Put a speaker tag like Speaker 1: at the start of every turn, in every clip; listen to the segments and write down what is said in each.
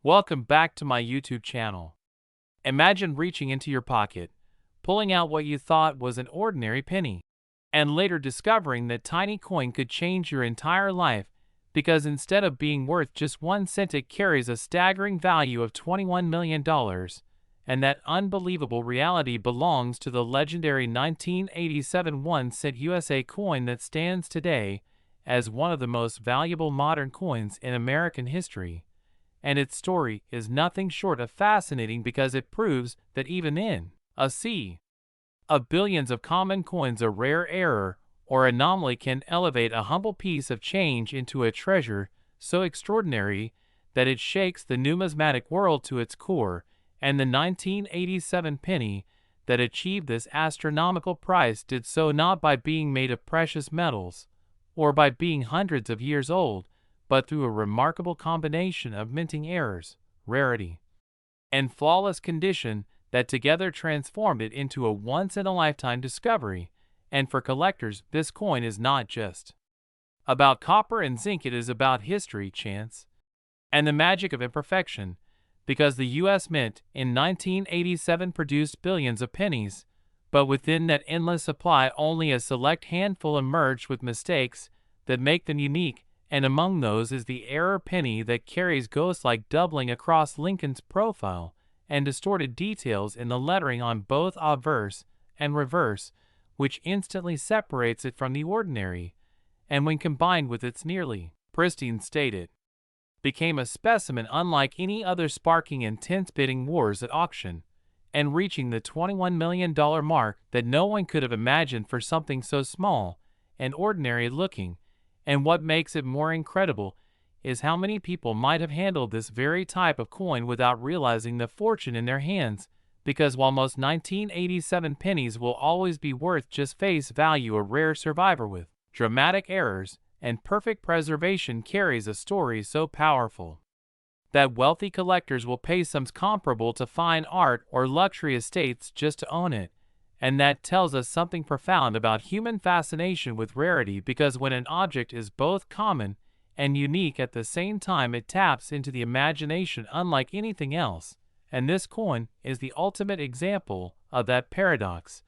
Speaker 1: Welcome back to my YouTube channel. Imagine reaching into your pocket, pulling out what you thought was an ordinary penny, and later discovering that tiny coin could change your entire life because instead of being worth just 1 cent it carries a staggering value of $21 million, and that unbelievable reality belongs to the legendary 1987 1-cent USA coin that stands today as one of the most valuable modern coins in American history. And its story is nothing short of fascinating because it proves that even in a sea of billions of common coins, a rare error or anomaly can elevate a humble piece of change into a treasure so extraordinary that it shakes the numismatic world to its core. And the 1987 penny that achieved this astronomical price did so not by being made of precious metals or by being hundreds of years old, but through a remarkable combination of minting errors, rarity, and flawless condition that together transformed it into a once-in-a-lifetime discovery. And for collectors, this coin is not just about copper and zinc, it is about history, chance, and the magic of imperfection, because the U.S. Mint in 1987 produced billions of pennies, but within that endless supply only a select handful emerged with mistakes that make them unique. And among those is the error penny that carries ghost-like doubling across Lincoln's profile and distorted details in the lettering on both obverse and reverse, which instantly separates it from the ordinary, and when combined with its nearly pristine state it became a specimen unlike any other, sparking intense bidding wars at auction, and reaching the $21 million mark that no one could have imagined for something so small and ordinary looking. And what makes it more incredible is how many people might have handled this very type of coin without realizing the fortune in their hands, because while most 1987 pennies will always be worth just face value, a rare survivor with dramatic errors and perfect preservation carries a story so powerful that wealthy collectors will pay sums comparable to fine art or luxury estates just to own it. And that tells us something profound about human fascination with rarity, because when an object is both common and unique at the same time, it taps into the imagination unlike anything else. And this coin is the ultimate example of that paradox.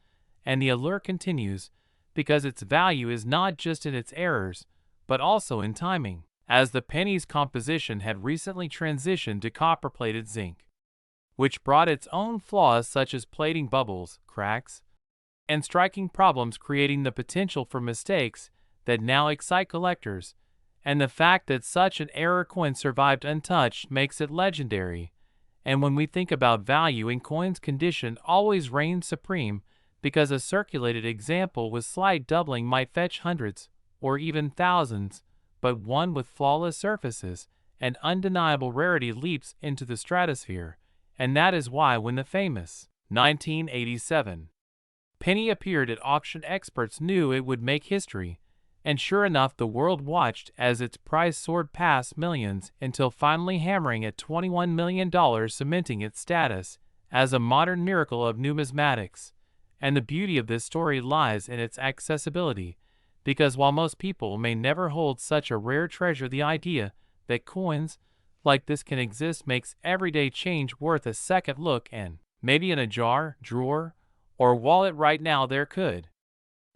Speaker 1: And the allure continues because its value is not just in its errors, but also in timing, as the penny's composition had recently transitioned to copper-plated zinc, which brought its own flaws such as plating bubbles, cracks, and striking problems, creating the potential for mistakes that now excite collectors. And the fact that such an error coin survived untouched makes it legendary. And when we think about value in coins, condition always reigns supreme, because a circulated example with slight doubling might fetch hundreds or even thousands, but one with flawless surfaces and undeniable rarity leaps into the stratosphere. And that is why when the famous 1987 penny appeared at auction, experts knew it would make history. And sure enough, the world watched as its price soared past millions until finally hammering at $21 million, cementing its status as a modern miracle of numismatics. And the beauty of this story lies in its accessibility, because while most people may never hold such a rare treasure, the idea that coins like this can exist makes everyday change worth a second look. And maybe in a jar, drawer, or wallet right now there could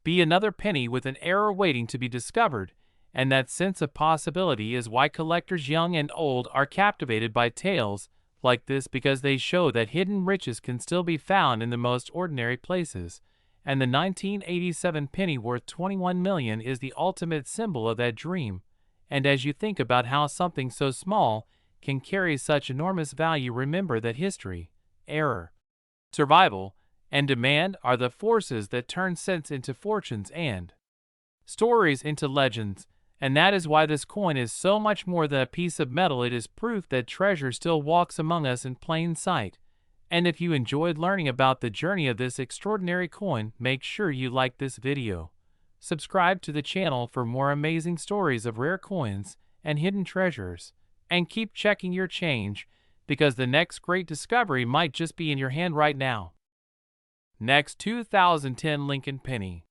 Speaker 1: be another penny with an error waiting to be discovered. And that sense of possibility is why collectors young and old are captivated by tales like this, because they show that hidden riches can still be found in the most ordinary places. And the 1987 penny worth $21 million is the ultimate symbol of that dream. And as you think about how something so small can carry such enormous value, remember that history, error, survival, and demand are the forces that turn cents into fortunes and stories into legends. And that is why this coin is so much more than a piece of metal. It is proof that treasure still walks among us in plain sight. And if you enjoyed learning about the journey of this extraordinary coin, make sure you like this video. Subscribe to the channel for more amazing stories of rare coins and hidden treasures. And keep checking your change, because the next great discovery might just be in your hand right now. Next, 2010 Lincoln penny.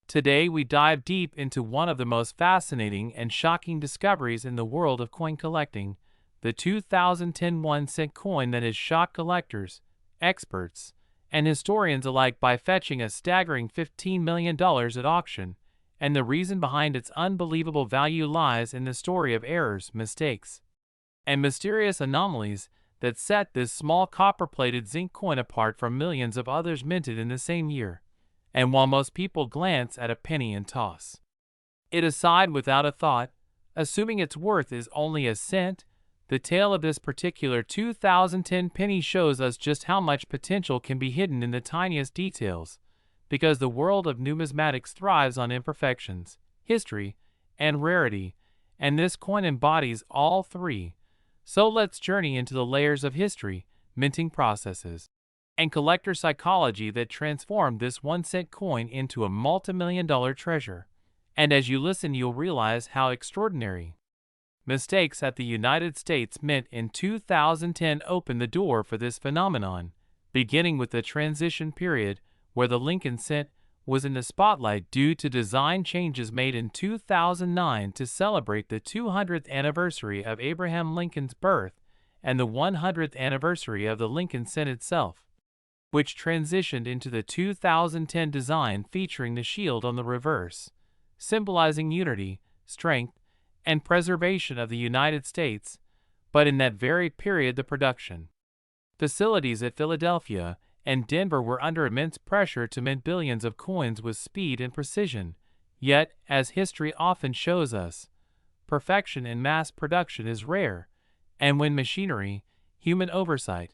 Speaker 1: Today we dive deep into one of the most fascinating and shocking discoveries in the world of coin collecting, the the 2010 1-cent coin that has shocked collectors, experts, and historians alike by fetching a staggering $15 million at auction, and the reason behind its unbelievable value lies in the story of errors, mistakes, and mysterious anomalies that set this small copper-plated zinc coin apart from millions of others minted in the same year. And while most people glance at a penny and toss it aside without a thought, assuming its worth is only a cent, the tale of this particular 2010 penny shows us just how much potential can be hidden in the tiniest details, because the world of numismatics thrives on imperfections, history, and rarity, and this coin embodies all three. So let's journey into the layers of history, minting processes, and collector psychology that transformed this 1-cent coin into a multi-million-dollar treasure. And as you listen, you'll realize how extraordinary mistakes at the United States Mint in 2010 opened the door for this phenomenon, beginning with the transition period where the Lincoln cent was in the spotlight due to design changes made in 2009 to celebrate the 200th anniversary of Abraham Lincoln's birth and the 100th anniversary of the Lincoln cent itself, which transitioned into the 2010 design featuring the shield on the reverse, symbolizing unity, strength, and preservation of the United States. But in that very period, the production facilities at Philadelphia and Denver were under immense pressure to mint billions of coins with speed and precision. Yet, as history often shows us, perfection in mass production is rare, and when machinery, human oversight,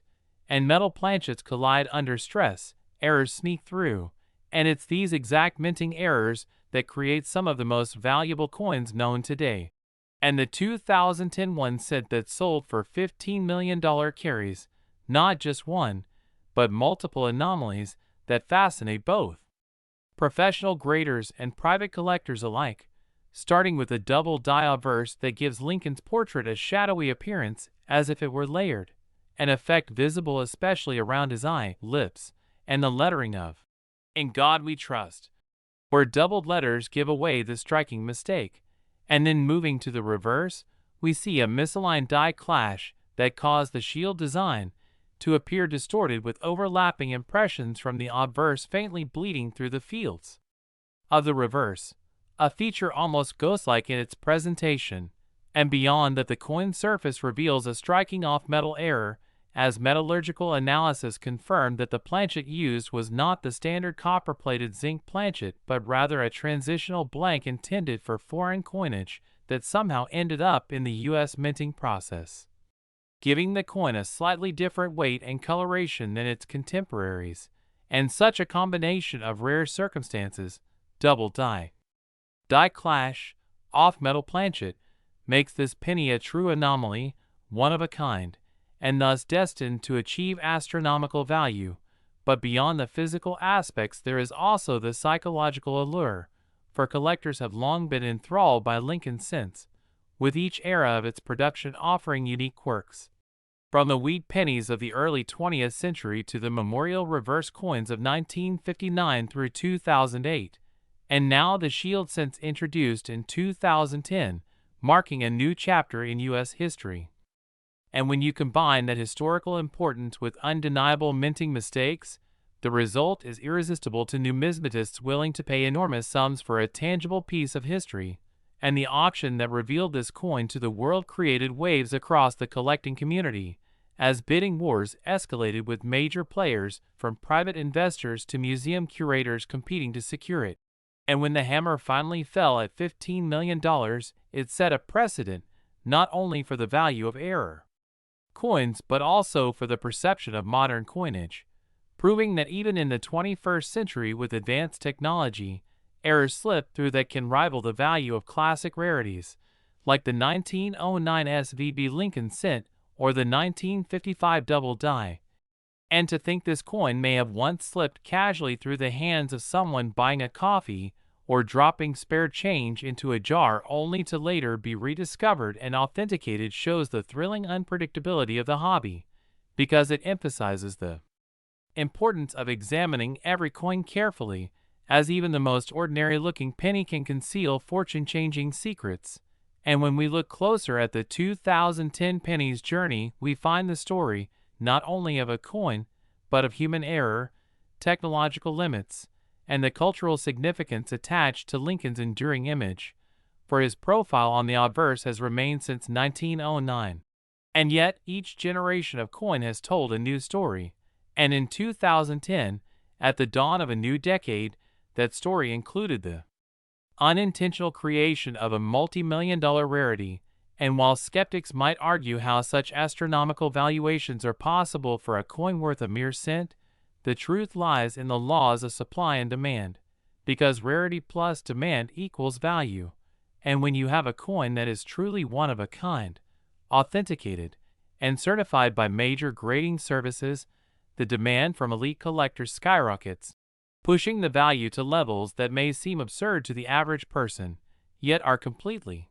Speaker 1: and metal planchets collide under stress, errors sneak through, and it's these exact minting errors that create some of the most valuable coins known today. And the 2010 1-cent that sold for $15 million carries not just one, but multiple anomalies that fascinate both professional graders and private collectors alike, starting with a double die obverse that gives Lincoln's portrait a shadowy appearance as if it were layered, an effect visible especially around his eye, lips, and the lettering of "In God We Trust," where doubled letters give away the striking mistake. And then moving to the reverse, we see a misaligned die clash that caused the shield design to appear distorted with overlapping impressions from the obverse faintly bleeding through the fields of the reverse, a feature almost ghost-like in its presentation. And beyond that, the coin surface reveals a striking off-metal error, as metallurgical analysis confirmed that the planchet used was not the standard copper-plated zinc planchet but rather a transitional blank intended for foreign coinage that somehow ended up in the U.S. minting process, giving the coin a slightly different weight and coloration than its contemporaries. And such a combination of rare circumstances, double die clash, off-metal planchet, makes this penny a true anomaly, one of a kind, and thus destined to achieve astronomical value. But beyond the physical aspects, there is also the psychological allure, for collectors have long been enthralled by Lincoln cents, with each era of its production offering unique quirks. From the wheat pennies of the early 20th century to the memorial reverse coins of 1959 through 2008, and now the shield cents introduced in 2010, marking a new chapter in U.S. history. And when you combine that historical importance with undeniable minting mistakes, the result is irresistible to numismatists willing to pay enormous sums for a tangible piece of history. And the auction that revealed this coin to the world created waves across the collecting community, as bidding wars escalated with major players from private investors to museum curators competing to secure it. And when the hammer finally fell at $15 million, it set a precedent not only for the value of error coins but also for the perception of modern coinage, proving that even in the 21st century with advanced technology, errors slip through that can rival the value of classic rarities, like the 1909 SVB Lincoln cent or the 1955 double die. And to think this coin may have once slipped casually through the hands of someone buying a coffee or dropping spare change into a jar only to later be rediscovered and authenticated shows the thrilling unpredictability of the hobby, because it emphasizes the importance of examining every coin carefully, as even the most ordinary-looking penny can conceal fortune-changing secrets. And when we look closer at the 2010 pennies journey, we find the story not only of a coin, but of human error, technological limits, and the cultural significance attached to Lincoln's enduring image, for his profile on the obverse has remained since 1909. And yet, each generation of coin has told a new story, and in 2010, at the dawn of a new decade, that story included the unintentional creation of a multi-million-dollar rarity. And while skeptics might argue how such astronomical valuations are possible for a coin worth a mere cent, the truth lies in the laws of supply and demand, because rarity plus demand equals value. And when you have a coin that is truly one of a kind, authenticated, and certified by major grading services, the demand from elite collectors skyrockets, pushing the value to levels that may seem absurd to the average person, yet are completely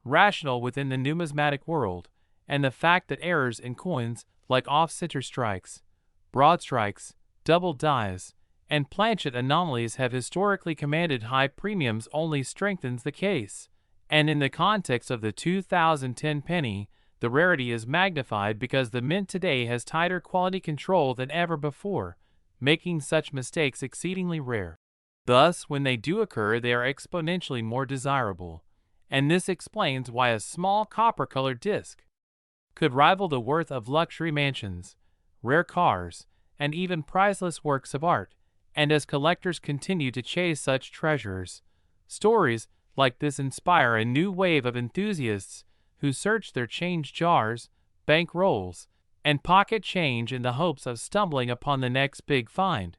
Speaker 1: rational within the numismatic world. And the fact that errors in coins like off-center strikes, broad strikes, double dies, and planchet anomalies have historically commanded high premiums only strengthens the case. And in the context of the 2010 penny, the rarity is magnified because the mint today has tighter quality control than ever before, making such mistakes exceedingly rare. Thus, when they do occur, they are exponentially more desirable. And this explains why a small copper-colored disc could rival the worth of luxury mansions, rare cars, and even priceless works of art. And as collectors continue to chase such treasures, stories like this inspire a new wave of enthusiasts who search their change jars, bank rolls, and pocket change in the hopes of stumbling upon the next big find.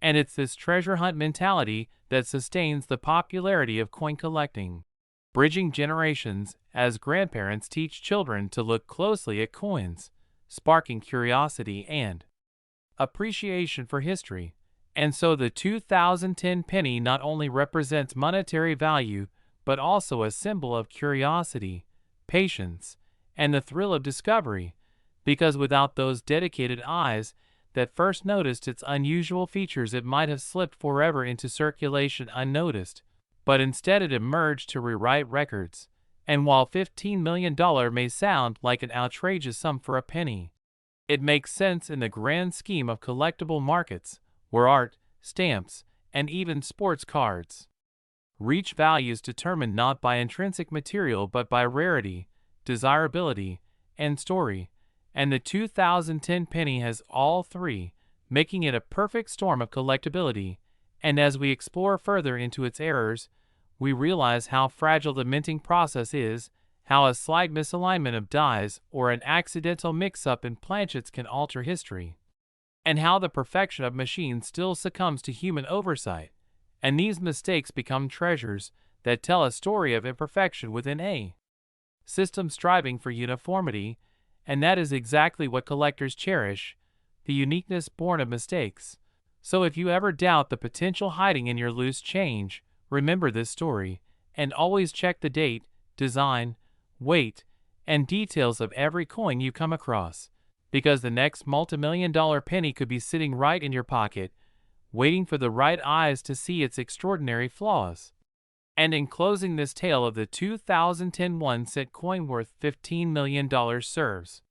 Speaker 1: And it's this treasure hunt mentality that sustains the popularity of coin collecting, bridging generations as grandparents teach children to look closely at coins, sparking curiosity and appreciation for history. And so the 2010 penny not only represents monetary value, but also a symbol of curiosity, patience, and the thrill of discovery, because without those dedicated eyes that first noticed its unusual features, it might have slipped forever into circulation unnoticed. But instead it emerged to rewrite records. And while $15 million may sound like an outrageous sum for a penny, it makes sense in the grand scheme of collectible markets, where art, stamps, and even sports cards reach values determined not by intrinsic material but by rarity, desirability, and story. And the 2010 penny has all three, making it a perfect storm of collectability. And as we explore further into its errors, we realize how fragile the minting process is, how a slight misalignment of dies or an accidental mix-up in planchets can alter history, and how the perfection of machines still succumbs to human oversight. And these mistakes become treasures that tell a story of imperfection within a system striving for uniformity. And that is exactly what collectors cherish, the uniqueness born of mistakes. So if you ever doubt the potential hiding in your loose change, remember this story, and always check the date, design, weight, and details of every coin you come across, because the next multi-million-dollar penny could be sitting right in your pocket, waiting for the right eyes to see its extraordinary flaws. And in closing, this tale of the 2010 1-cent coin worth $15 million serves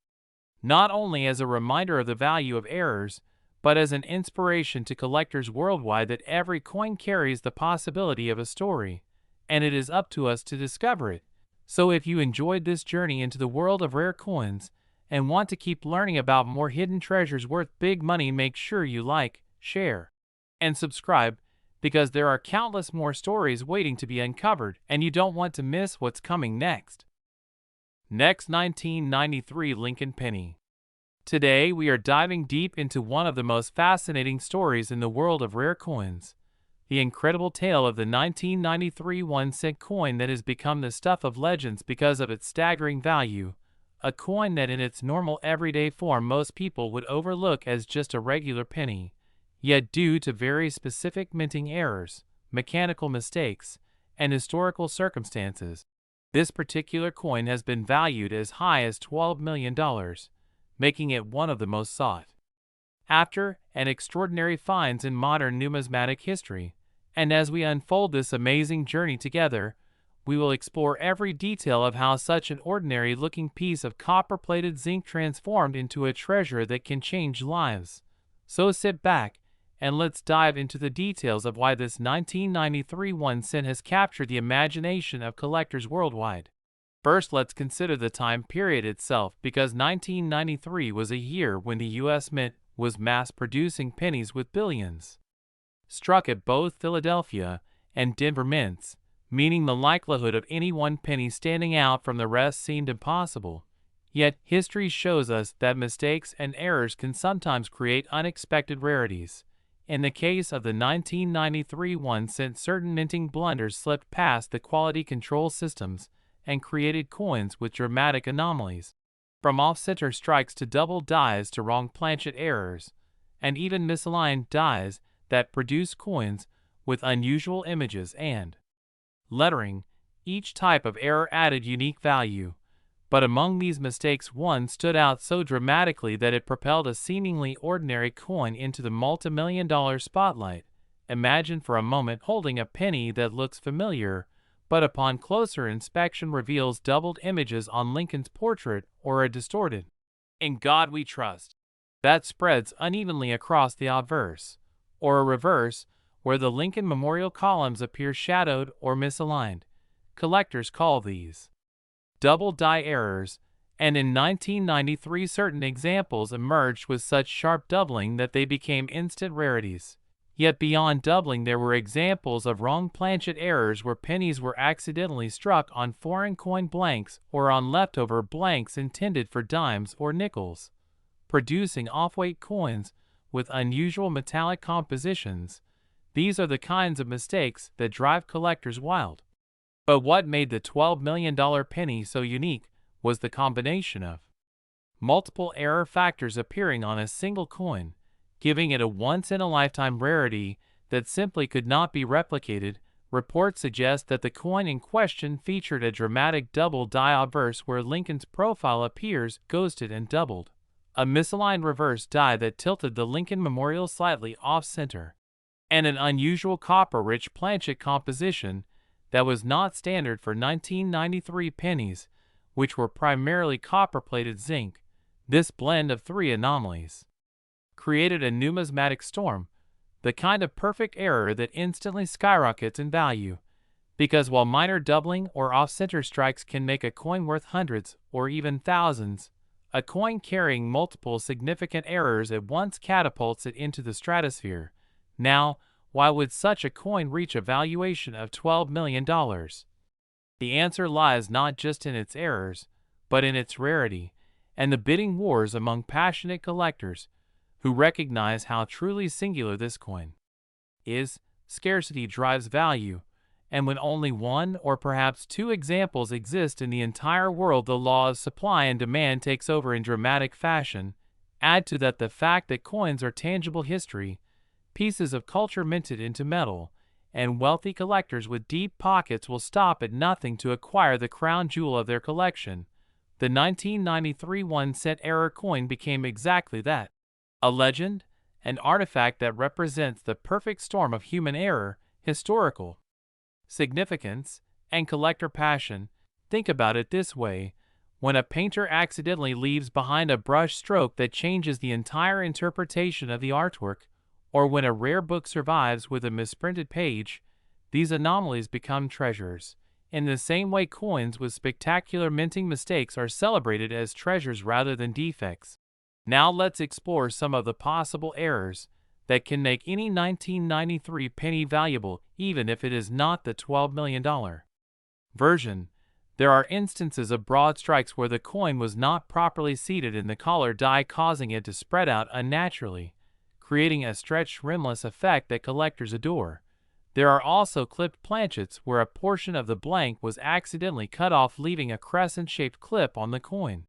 Speaker 1: not only as a reminder of the value of errors, but as an inspiration to collectors worldwide that every coin carries the possibility of a story, and it is up to us to discover it. So if you enjoyed this journey into the world of rare coins and want to keep learning about more hidden treasures worth big money, make sure you like, share, and subscribe, because there are countless more stories waiting to be uncovered, and you don't want to miss what's coming next. Next, 1993 Lincoln Penny. Today we are diving deep into one of the most fascinating stories in the world of rare coins, the incredible tale of the 1993 1-cent coin that has become the stuff of legends because of its staggering value, a coin that in its normal everyday form most people would overlook as just a regular penny. Yet due to very specific minting errors, mechanical mistakes, and historical circumstances, this particular coin has been valued as high as $12 million, making it one of the most sought after and extraordinary finds in modern numismatic history. And as we unfold this amazing journey together, we will explore every detail of how such an ordinary-looking piece of copper-plated zinc transformed into a treasure that can change lives. So sit back, and let's dive into the details of why this 1993 1 cent has captured the imagination of collectors worldwide. First, let's consider the time period itself, because 1993 was a year when the U.S. Mint was mass-producing pennies with billions struck at both Philadelphia and Denver mints, meaning the likelihood of any one penny standing out from the rest seemed impossible. Yet, history shows us that mistakes and errors can sometimes create unexpected rarities. In the case of the 1993 1 cent, certain minting blunders slipped past the quality control systems and created coins with dramatic anomalies. From off-center strikes to double dies to wrong planchet errors, and even misaligned dies that produce coins with unusual images and lettering, each type of error added unique value. But among these mistakes, one stood out so dramatically that it propelled a seemingly ordinary coin into the multi-million-dollar spotlight. Imagine for a moment holding a penny that looks familiar, but upon closer inspection reveals doubled images on Lincoln's portrait or a distorted "In God We Trust" that spreads unevenly across the obverse, or a reverse where the Lincoln Memorial columns appear shadowed or misaligned. Collectors call these double die errors, and in 1993 certain examples emerged with such sharp doubling that they became instant rarities. Yet beyond doubling, there were examples of wrong planchet errors where pennies were accidentally struck on foreign coin blanks or on leftover blanks intended for dimes or nickels, producing off-weight coins with unusual metallic compositions. These are the kinds of mistakes that drive collectors wild. But what made the $12 million penny so unique was the combination of multiple error factors appearing on a single coin, giving it a once-in-a-lifetime rarity that simply could not be replicated. Reports suggest that the coin in question featured a dramatic double die obverse where Lincoln's profile appears ghosted and doubled, a misaligned reverse die that tilted the Lincoln Memorial slightly off-center, and an unusual copper-rich planchet composition that was not standard for 1993 pennies, which were primarily copper-plated zinc. This blend of three anomalies created a numismatic storm, the kind of perfect error that instantly skyrockets in value. Because while minor doubling or off-center strikes can make a coin worth hundreds or even thousands, a coin carrying multiple significant errors at once catapults it into the stratosphere. Now, why would such a coin reach a valuation of $12 million? The answer lies not just in its errors, but in its rarity, and the bidding wars among passionate collectors who recognize how truly singular this coin is. Scarcity drives value, and when only one or perhaps two examples exist in the entire world, the law of supply and demand takes over in dramatic fashion. Add to that the fact that coins are tangible history, pieces of culture minted into metal, and wealthy collectors with deep pockets will stop at nothing to acquire the crown jewel of their collection. The 1993 1 cent error coin became exactly that. A legend, an artifact that represents the perfect storm of human error, historical significance, and collector passion. Think about it this way: when a painter accidentally leaves behind a brush stroke that changes the entire interpretation of the artwork, or when a rare book survives with a misprinted page, these anomalies become treasures. In the same way, coins with spectacular minting mistakes are celebrated as treasures rather than defects. Now let's explore some of the possible errors that can make any 1993 penny valuable, even if it is not the $12 million version. There are instances of broad strikes where the coin was not properly seated in the collar die, causing it to spread out unnaturally, creating a stretched rimless effect that collectors adore. There are also clipped planchets where a portion of the blank was accidentally cut off, leaving a crescent-shaped clip on the coin.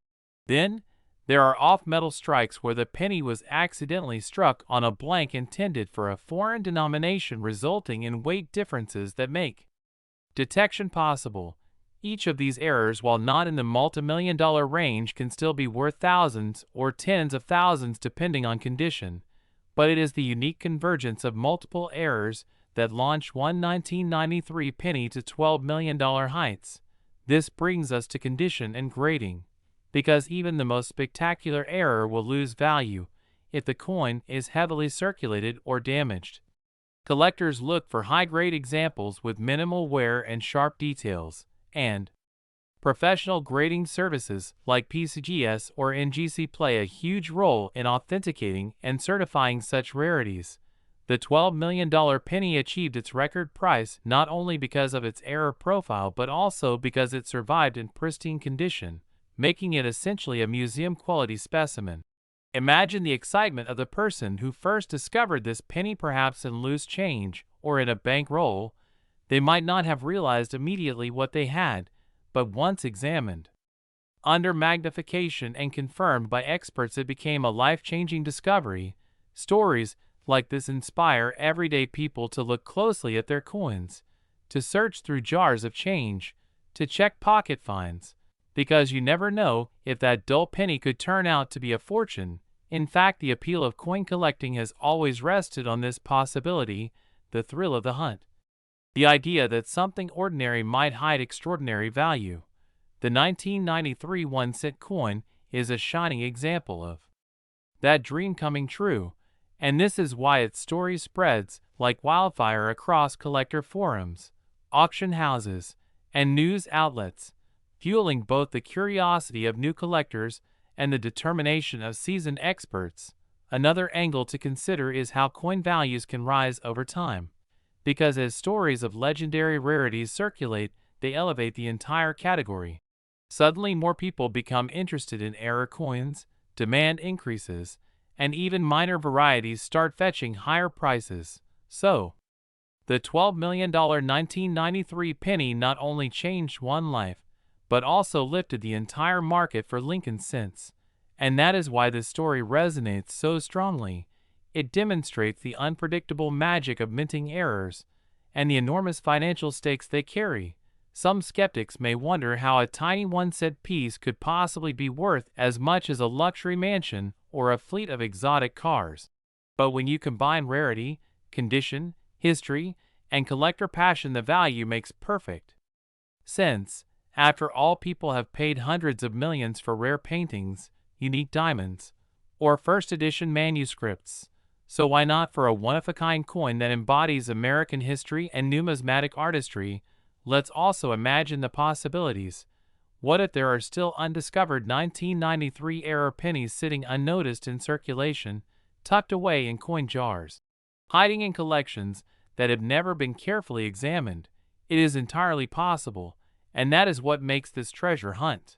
Speaker 1: Then, there are off-metal strikes where the penny was accidentally struck on a blank intended for a foreign denomination, resulting in weight differences that make detection possible. Each of these errors, while not in the multi-million-dollar range, can still be worth thousands or tens of thousands depending on condition. But it is the unique convergence of multiple errors that launched one 1993 penny to $12 million heights. This brings us to condition and grading, because even the most spectacular error will lose value if the coin is heavily circulated or damaged. Collectors look for high-grade examples with minimal wear and sharp details, and professional grading services like PCGS or NGC play a huge role in authenticating and certifying such rarities. The $12 million penny achieved its record price not only because of its error profile but also because it survived in pristine condition, making it essentially a museum-quality specimen. Imagine the excitement of the person who first discovered this penny, perhaps in loose change or in a bankroll. They might not have realized immediately what they had, but once examined under magnification and confirmed by experts, it became a life-changing discovery. Stories like this inspire everyday people to look closely at their coins, to search through jars of change, to check pocket finds, because you never know if that dull penny could turn out to be a fortune. In fact, the appeal of coin collecting has always rested on this possibility, the thrill of the hunt. The idea that something ordinary might hide extraordinary value. The 1993 1-cent coin is a shining example of that dream coming true, and this is why its story spreads like wildfire across collector forums, auction houses, and news outlets, fueling both the curiosity of new collectors and the determination of seasoned experts. Another angle to consider is how coin values can rise over time, because as stories of legendary rarities circulate, they elevate the entire category. Suddenly more people become interested in error coins, demand increases, and even minor varieties start fetching higher prices. So, the $12 million 1993 penny not only changed one life, but also lifted the entire market for Lincoln cents. And that is why this story resonates so strongly. It demonstrates the unpredictable magic of minting errors and the enormous financial stakes they carry. Some skeptics may wonder how a tiny 1-cent piece could possibly be worth as much as a luxury mansion or a fleet of exotic cars. But when you combine rarity, condition, history, and collector passion, the value makes perfect sense. After all, people have paid hundreds of millions for rare paintings, unique diamonds, or first-edition manuscripts. So why not for a one-of-a-kind coin that embodies American history and numismatic artistry? Let's also imagine the possibilities. What if there are still undiscovered 1993 era pennies sitting unnoticed in circulation, tucked away in coin jars, hiding in collections that have never been carefully examined? It is entirely possible, and that is what makes this treasure hunt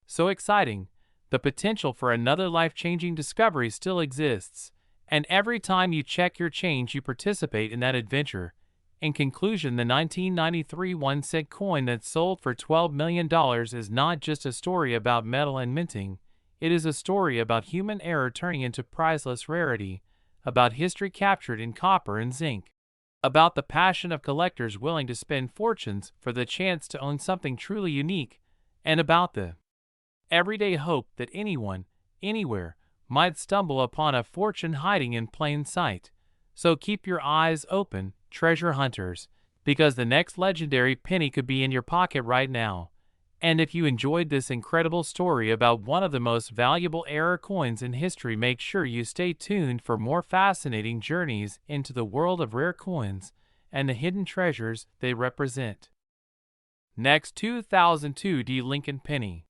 Speaker 1: so exciting. The potential for another life-changing discovery still exists, and every time you check your change, you participate in that adventure. In conclusion, the 1993 1-cent coin that sold for $12 million is not just a story about metal and minting. It is a story about human error turning into priceless rarity, about history captured in copper and zinc, about the passion of collectors willing to spend fortunes for the chance to own something truly unique, and about the everyday hope that anyone, anywhere, might stumble upon a fortune hiding in plain sight. So keep your eyes open, treasure hunters, because the next legendary penny could be in your pocket right now. And if you enjoyed this incredible story about one of the most valuable error coins in history, make sure you stay tuned for more fascinating journeys into the world of rare coins and the hidden treasures they represent. Next, 2002 D. Lincoln Penny.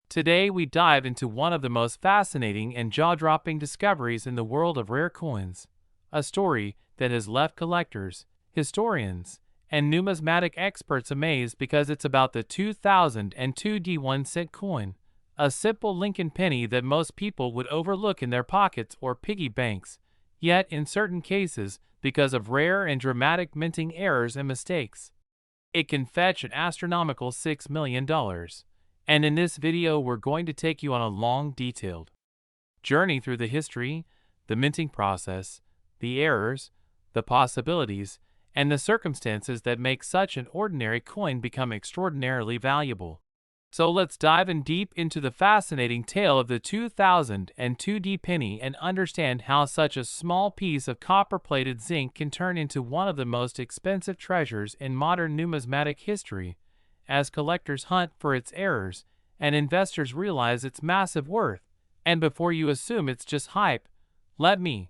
Speaker 1: Today we dive into one of the most fascinating and jaw-dropping discoveries in the world of rare coins, a story that has left collectors, historians, and numismatic experts amazed because it's about the 2002 D 1-cent coin, a simple Lincoln penny that most people would overlook in their pockets or piggy banks. Yet, in certain cases, because of rare and dramatic minting errors and mistakes, it can fetch an astronomical $6 million. And in this video, we're going to take you on a long, detailed journey through the history, the minting process, the errors, the possibilities, and the circumstances that make such an ordinary coin become extraordinarily valuable. So let's dive in deep into the fascinating tale of the 2002D penny and understand how such a small piece of copper-plated zinc can turn into one of the most expensive treasures in modern numismatic history, as collectors hunt for its errors and investors realize its massive worth. And before you assume it's just hype, let me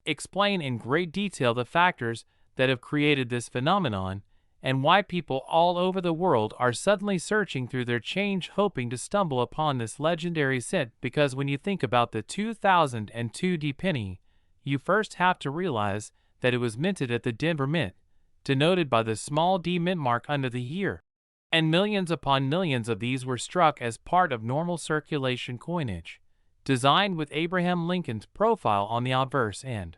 Speaker 1: explain in great detail the factors that have created this phenomenon and why people all over the world are suddenly searching through their change hoping to stumble upon this legendary cent. Because when you think about the 2002D penny, you first have to realize that it was minted at the Denver Mint, denoted by the small d mint mark under the year. And millions upon millions of these were struck as part of normal circulation coinage, designed with Abraham Lincoln's profile on the obverse end,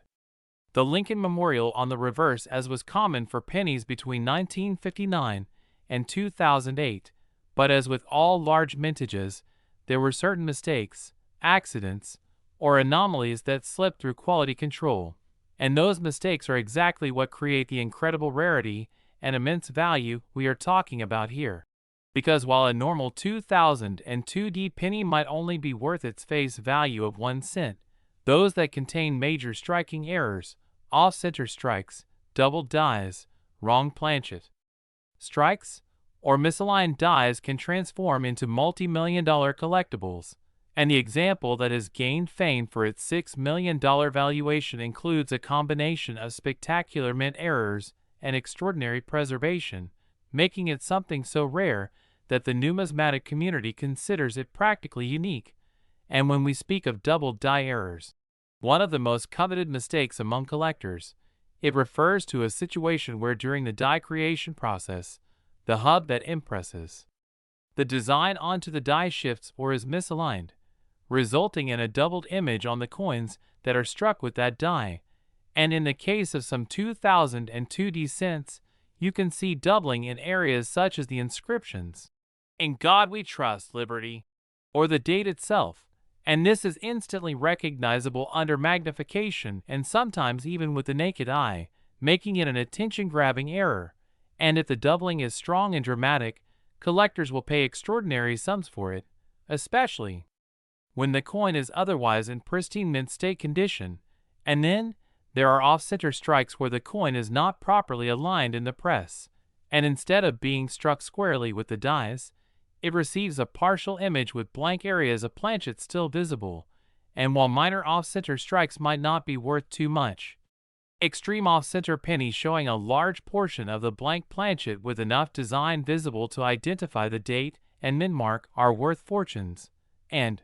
Speaker 1: the Lincoln Memorial on the reverse, as was common for pennies between 1959 and 2008. But as with all large mintages, there were certain mistakes, accidents, or anomalies that slipped through quality control, and those mistakes are exactly what create the incredible rarity and immense value we are talking about here. Because while a normal 2002D penny might only be worth its face value of 1 cent, those that contain major striking errors, off-center strikes, doubled dies, wrong planchet strikes, or misaligned dies can transform into multi-million-dollar collectibles. And the example that has gained fame for its $6 million valuation includes a combination of spectacular mint errors and extraordinary preservation, making it something so rare that the numismatic community considers it practically unique. And when we speak of double die errors, one of the most coveted mistakes among collectors, it refers to a situation where during the die creation process, the hub that impresses the design onto the die shifts or is misaligned, resulting in a doubled image on the coins that are struck with that die. And in the case of some 2002D cents, you can see doubling in areas such as the inscriptions, "In God We Trust, Liberty," or the date itself. And this is instantly recognizable under magnification and sometimes even with the naked eye, making it an attention-grabbing error. And if the doubling is strong and dramatic, collectors will pay extraordinary sums for it, especially when the coin is otherwise in pristine mint state condition. And then there are off-center strikes where the coin is not properly aligned in the press, and instead of being struck squarely with the dies, it receives a partial image with blank areas of planchet still visible. And while minor off-center strikes might not be worth too much, extreme off-center pennies showing a large portion of the blank planchet with enough design visible to identify the date and mint mark are worth fortunes. And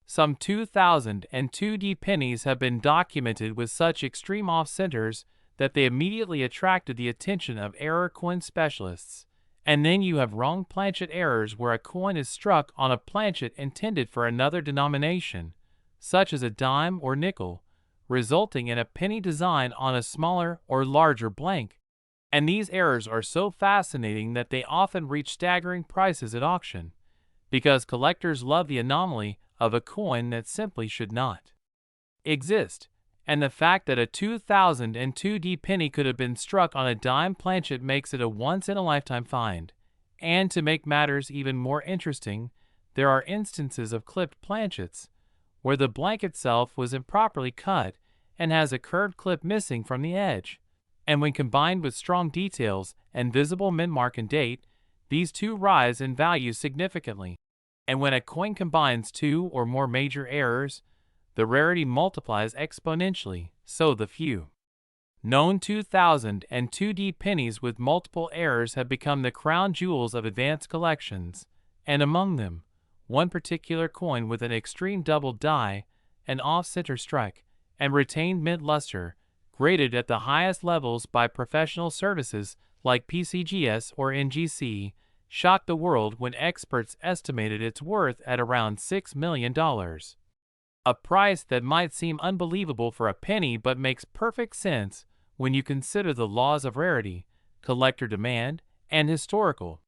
Speaker 1: some 2002D pennies have been documented with such extreme off-centers that they immediately attracted the attention of error coin specialists. And then you have wrong planchet errors where a coin is struck on a planchet intended for another denomination, such as a dime or nickel, resulting in a penny design on a smaller or larger blank. And these errors are so fascinating that they often reach staggering prices at auction, because collectors love the anomaly of a coin that simply should not exist. And the fact that a 2002D penny could have been struck on a dime planchet makes it a once-in-a-lifetime find. And to make matters even more interesting, there are instances of clipped planchets, where the blank itself was improperly cut and has a curved clip missing from the edge. And when combined with strong details and visible mint mark and date, these two rise in value significantly. And when a coin combines two or more major errors, the rarity multiplies exponentially. So the few known 2002D pennies with multiple errors have become the crown jewels of advanced collections, and among them, one particular coin with an extreme double die, an off-center strike, and retained mint luster, graded at the highest levels by professional services like PCGS or NGC, shocked the world when experts estimated its worth at around $6 million. A price that might seem unbelievable for a penny but makes perfect sense when you consider the laws of rarity, collector demand, and historical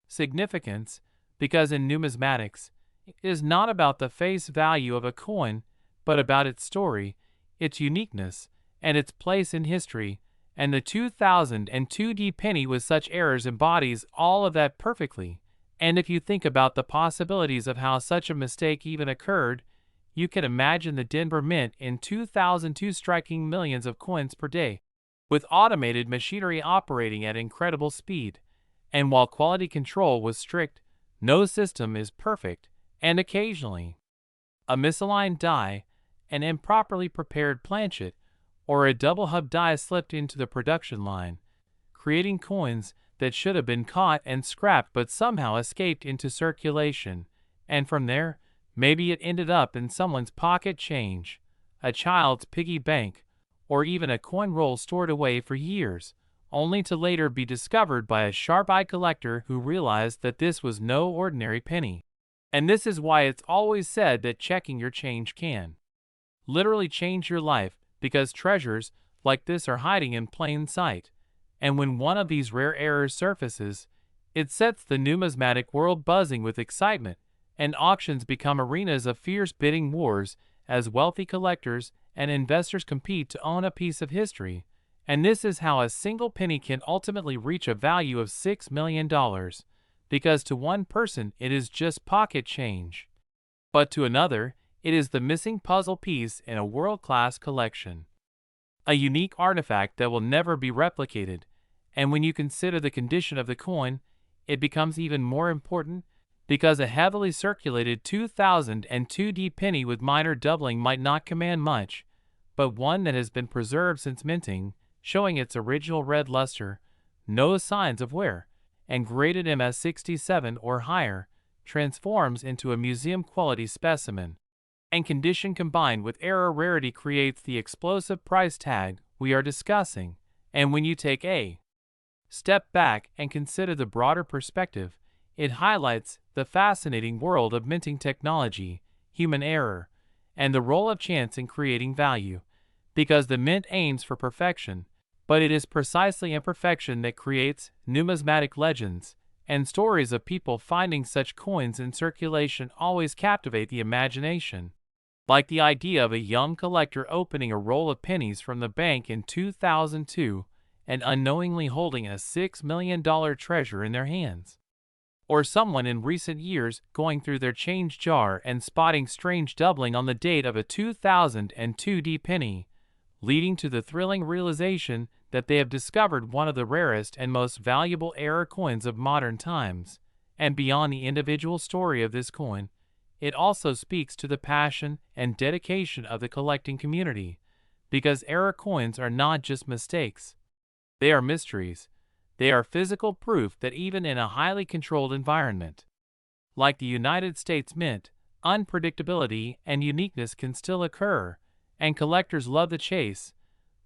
Speaker 1: significance, because in numismatics, it is not about the face value of a coin, but about its story, its uniqueness, and its place in history. And the 2002D penny with such errors embodies all of that perfectly. And if you think about the possibilities of how such a mistake even occurred, you can imagine the Denver Mint in 2002 striking millions of coins per day, with automated machinery operating at incredible speed. And while quality control was strict, no system is perfect, and occasionally, a misaligned die, an improperly prepared planchet, or a double hub die slipped into the production line, creating coins that should have been caught and scrapped but somehow escaped into circulation, and from there, maybe it ended up in someone's pocket change, a child's piggy bank, or even a coin roll stored away for years, only to later be discovered by a sharp-eyed collector who realized that this was no ordinary penny. And this is why it's always said that checking your change can literally change your life, because treasures like this are hiding in plain sight. And when one of these rare errors surfaces, it sets the numismatic world buzzing with excitement, and auctions become arenas of fierce bidding wars as wealthy collectors and investors compete to own a piece of history. And this is how a single penny can ultimately reach a value of $6 million, because to one person it is just pocket change, but to another, it is the missing puzzle piece in a world-class collection. A unique artifact that will never be replicated. And when you consider the condition of the coin, it becomes even more important, because a heavily circulated 2002 penny with minor doubling might not command much, but one that has been preserved since minting, showing its original red luster, no signs of wear, and graded MS67 or higher, transforms into a museum-quality specimen. And condition combined with error rarity creates the explosive price tag we are discussing. And when you take a step back and consider the broader perspective, it highlights the fascinating world of minting technology, human error, and the role of chance in creating value. Because the mint aims for perfection, but it is precisely imperfection that creates numismatic legends, and stories of people finding such coins in circulation always captivate the imagination. Like the idea of a young collector opening a roll of pennies from the bank in 2002 and unknowingly holding a $6 million treasure in their hands. Or someone in recent years going through their change jar and spotting strange doubling on the date of a 2002 penny, leading to the thrilling realization that they have discovered one of the rarest and most valuable error coins of modern times. And beyond the individual story of this coin, it also speaks to the passion and dedication of the collecting community, because error coins are not just mistakes. They are mysteries. They are physical proof that even in a highly controlled environment, like the United States Mint, unpredictability and uniqueness can still occur, and collectors love the chase,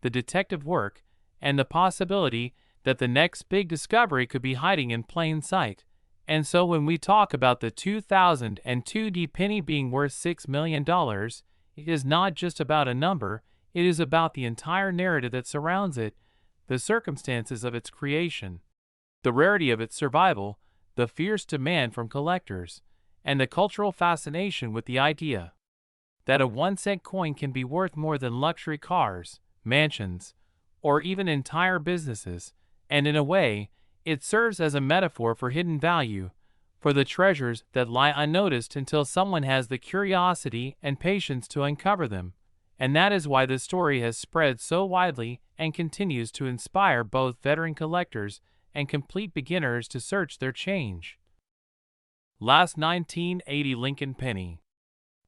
Speaker 1: the detective work, and the possibility that the next big discovery could be hiding in plain sight. And so when we talk about the 2002 penny being worth $6 million, it is not just about a number, it is about the entire narrative that surrounds it, the circumstances of its creation, the rarity of its survival, the fierce demand from collectors, and the cultural fascination with the idea that a 1-cent coin can be worth more than luxury cars, mansions, or even entire businesses. And in a way, it serves as a metaphor for hidden value, for the treasures that lie unnoticed until someone has the curiosity and patience to uncover them. And that is why this story has spread so widely and continues to inspire both veteran collectors and complete beginners to search their change. Last 1980 Lincoln Penny.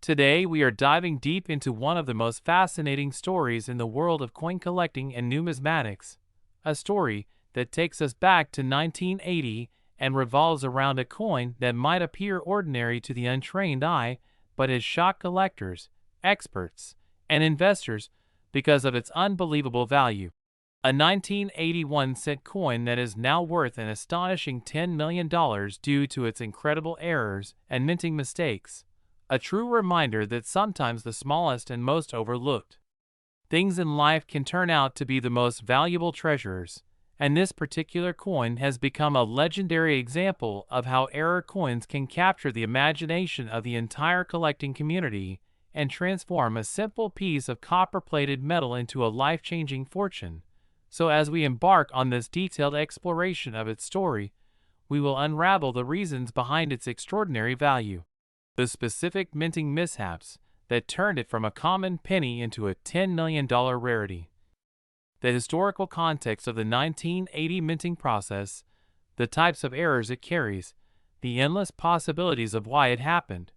Speaker 1: Today we are diving deep into one of the most fascinating stories in the world of coin collecting and numismatics, a story that takes us back to 1980 and revolves around a coin that might appear ordinary to the untrained eye, but has shocked collectors, experts, and investors because of its unbelievable value. A 1981-cent coin that is now worth an astonishing $10 million due to its incredible errors and minting mistakes. A true reminder that sometimes the smallest and most overlooked things in life can turn out to be the most valuable treasures. And this particular coin has become a legendary example of how error coins can capture the imagination of the entire collecting community and transform a simple piece of copper-plated metal into a life-changing fortune. So as we embark on this detailed exploration of its story, we will unravel the reasons behind its extraordinary value, the specific minting mishaps that turned it from a common penny into a $10 million rarity, the historical context of the 1980 minting process, the types of errors it carries, the endless possibilities of why it happened,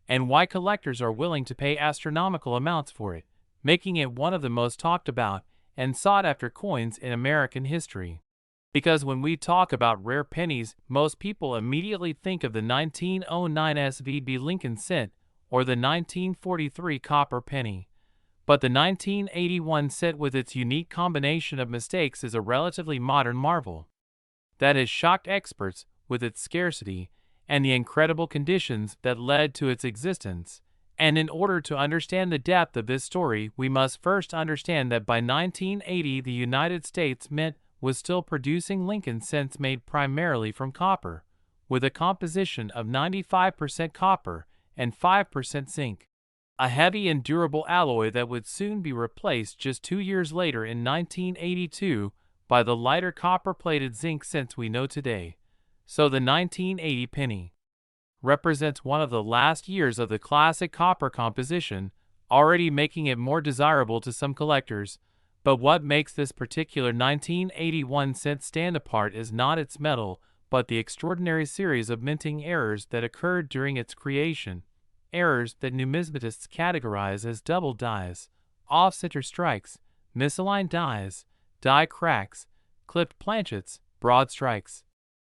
Speaker 1: and why collectors are willing to pay astronomical amounts for it, making it one of the most talked about and sought-after coins in American history. Because when we talk about rare pennies, most people immediately think of the 1909 SVB Lincoln cent or the 1943 copper penny. But the 1981 cent with its unique combination of mistakes is a relatively modern marvel that has shocked experts with its scarcity and the incredible conditions that led to its existence. And in order to understand the depth of this story, we must first understand that by 1980 the United States Mint was still producing Lincoln cents made primarily from copper, with a composition of 95% copper and 5% zinc, a heavy and durable alloy that would soon be replaced just 2 years later in 1982 by the lighter copper-plated zinc cents we know today. So the 1980 penny represents one of the last years of the classic copper composition, already making it more desirable to some collectors. But what makes this particular 1981 cent stand apart is not its metal, but the extraordinary series of minting errors that occurred during its creation, errors that numismatists categorize as double dies, off-center strikes, misaligned dies, die cracks, clipped planchets, broad strikes,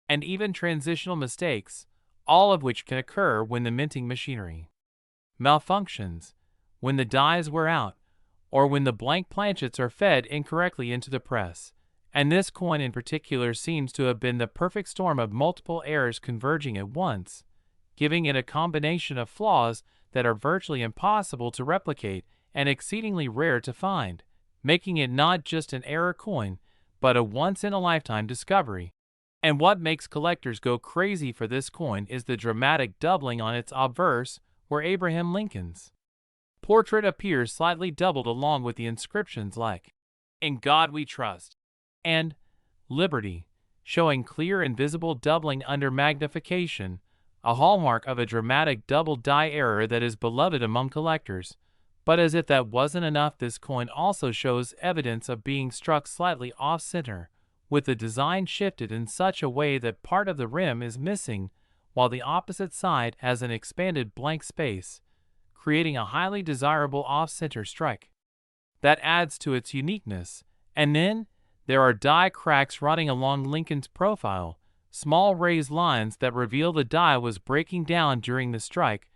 Speaker 1: and even transitional mistakes, all of which can occur when the minting machinery malfunctions, when the dies wear out, or when the blank planchets are fed incorrectly into the press. And this coin in particular seems to have been the perfect storm of multiple errors converging at once, giving it a combination of flaws that are virtually impossible to replicate and exceedingly rare to find, making it not just an error coin, but a once-in-a-lifetime discovery. And what makes collectors go crazy for this coin is the dramatic doubling on its obverse, where Abraham Lincoln's portrait appears slightly doubled along with the inscriptions like, "In God We Trust," and "Liberty," showing clear and visible doubling under magnification, a hallmark of a dramatic double die error that is beloved among collectors. But as if that wasn't enough, this coin also shows evidence of being struck slightly off-center, with the design shifted in such a way that part of the rim is missing, while the opposite side has an expanded blank space, creating a highly desirable off-center strike that adds to its uniqueness. And then there are die cracks running along Lincoln's profile, small raised lines that reveal the die was breaking down during the strike,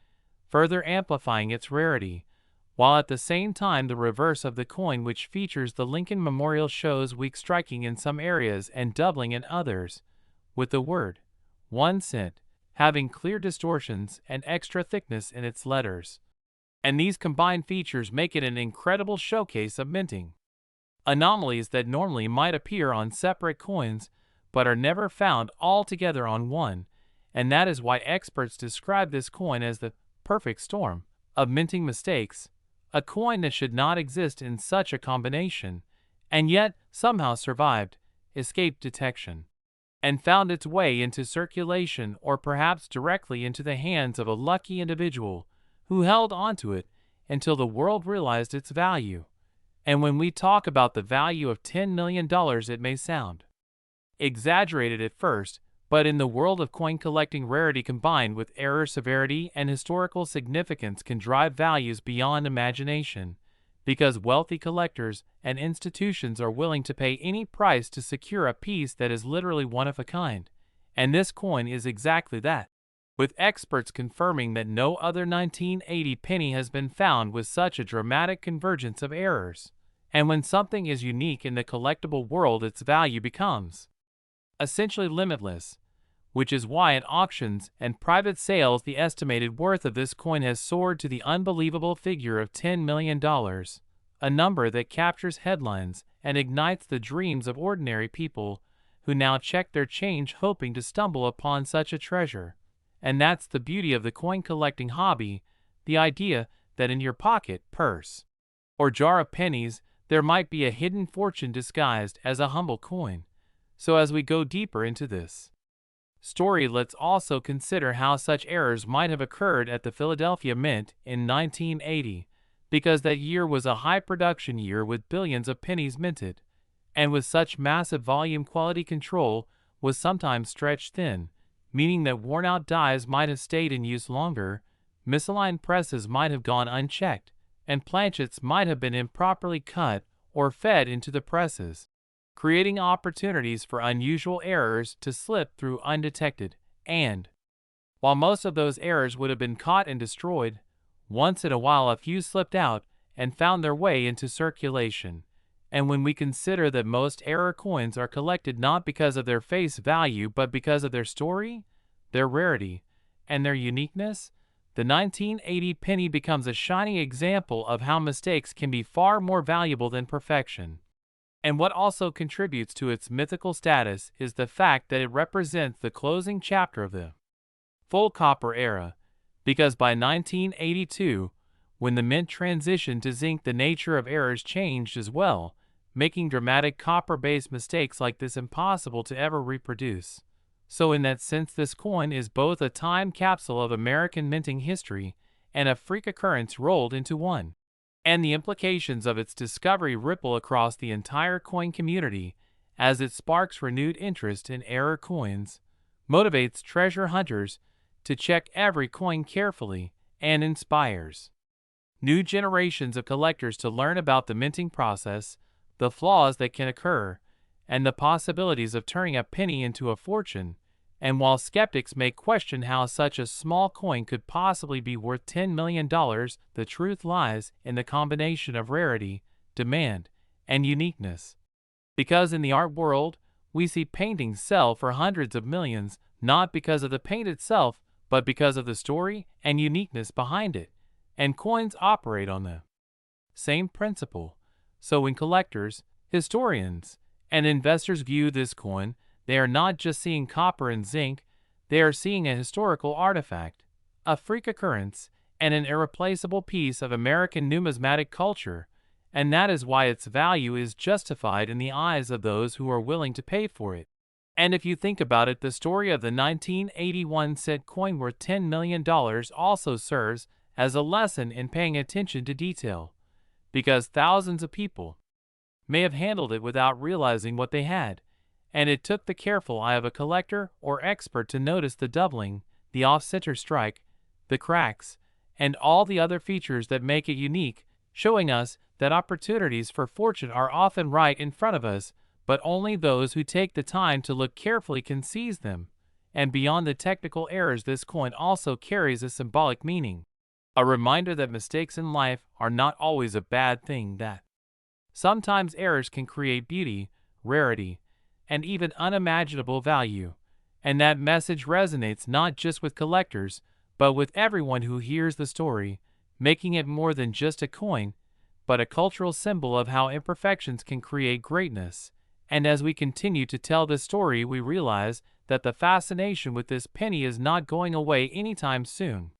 Speaker 1: further amplifying its rarity, while at the same time the reverse of the coin, which features the Lincoln Memorial, shows weak striking in some areas and doubling in others, with the word 1 cent having clear distortions and extra thickness in its letters. And these combined features make it an incredible showcase of minting anomalies that normally might appear on separate coins but are never found all together on one. And that is why experts describe this coin as the perfect storm of minting mistakes, a coin that should not exist in such a combination, and yet somehow survived, escaped detection, and found its way into circulation, or perhaps directly into the hands of a lucky individual who held onto it until the world realized its value. And when we talk about the value of $10 million, it may sound exaggerated at first, but in the world of coin collecting, rarity combined with error severity and historical significance can drive values beyond imagination, because wealthy collectors and institutions are willing to pay any price to secure a piece that is literally one of a kind. And this coin is exactly that, with experts confirming that no other 1980 penny has been found with such a dramatic convergence of errors. And when something is unique in the collectible world, its value becomes essentially limitless, which is why at auctions and private sales the estimated worth of this coin has soared to the unbelievable figure of $10 million, a number that captures headlines and ignites the dreams of ordinary people who now check their change hoping to stumble upon such a treasure. And that's the beauty of the coin collecting hobby, the idea that in your pocket, purse, or jar of pennies there might be a hidden fortune disguised as a humble coin. So as we go deeper into this story, let's also consider how such errors might have occurred at the Philadelphia Mint in 1980, because that year was a high production year with billions of pennies minted, and with such massive volume, quality control was sometimes stretched thin, meaning that worn-out dies might have stayed in use longer, misaligned presses might have gone unchecked, and planchets might have been improperly cut or fed into the presses, creating opportunities for unusual errors to slip through undetected. And while most of those errors would have been caught and destroyed, once in a while a few slipped out and found their way into circulation. And when we consider that most error coins are collected not because of their face value but because of their story, their rarity, and their uniqueness, the 1980 penny becomes a shining example of how mistakes can be far more valuable than perfection. And what also contributes to its mythical status is the fact that it represents the closing chapter of the full copper era, because by 1982, when the mint transitioned to zinc, the nature of errors changed as well, making dramatic copper-based mistakes like this impossible to ever reproduce. So in that sense, this coin is both a time capsule of American minting history and a freak occurrence rolled into one. And the implications of its discovery ripple across the entire coin community as it sparks renewed interest in error coins, motivates treasure hunters to check every coin carefully, and inspires new generations of collectors to learn about the minting process, the flaws that can occur, and the possibilities of turning a penny into a fortune. And while skeptics may question how such a small coin could possibly be worth $10 million, the truth lies in the combination of rarity, demand, and uniqueness. Because in the art world, we see paintings sell for hundreds of millions, not because of the paint itself, but because of the story and uniqueness behind it. And coins operate on the same principle. So when collectors, historians, and investors view this coin, they are not just seeing copper and zinc, they are seeing a historical artifact, a freak occurrence, and an irreplaceable piece of American numismatic culture, and that is why its value is justified in the eyes of those who are willing to pay for it. And if you think about it, the story of the 1981-cent coin worth $10 million also serves as a lesson in paying attention to detail, because thousands of people may have handled it without realizing what they had, and it took the careful eye of a collector or expert to notice the doubling, the off-center strike, the cracks, and all the other features that make it unique, showing us that opportunities for fortune are often right in front of us, but only those who take the time to look carefully can seize them. And beyond the technical errors, this coin also carries a symbolic meaning, a reminder that mistakes in life are not always a bad thing, that sometimes errors can create beauty, rarity, and even unimaginable value. And that message resonates not just with collectors, but with everyone who hears the story, making it more than just a coin, but a cultural symbol of how imperfections can create greatness. And as we continue to tell this story, we realize that the fascination with this penny is not going away anytime soon.